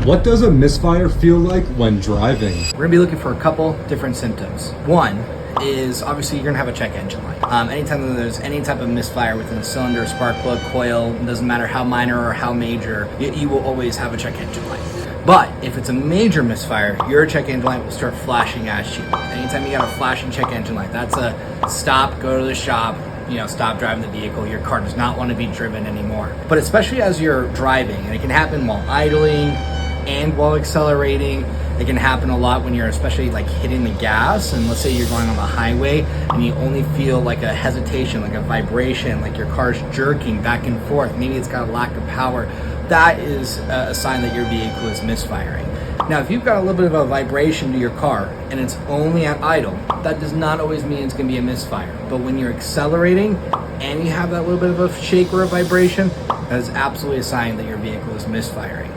What does a misfire feel like when driving? We're gonna be looking for a couple different symptoms. One is obviously you're gonna have a check engine light. Anytime that there's any type of misfire within a cylinder, spark plug, coil, it doesn't matter how minor or how major, you will always have a check engine light. But if it's a major misfire, your check engine light will start flashing at you. Anytime you got a flashing check engine light, that's a stop, go to the shop, stop driving the vehicle. Your car does not want to be driven anymore. But especially as you're driving, and it can happen while idling and while accelerating. It can happen a lot when you're especially like hitting the gas, and let's say you're going on the highway and you only feel like a hesitation, like a vibration, like your car's jerking back and forth. Maybe it's got a lack of power. That is a sign that your vehicle is misfiring. Now, if you've got a little bit of a vibration to your car and it's only at idle, that does not always mean it's going to be a misfire. But when you're accelerating and you have that little bit of a shake or a vibration, that is absolutely a sign that your vehicle is misfiring.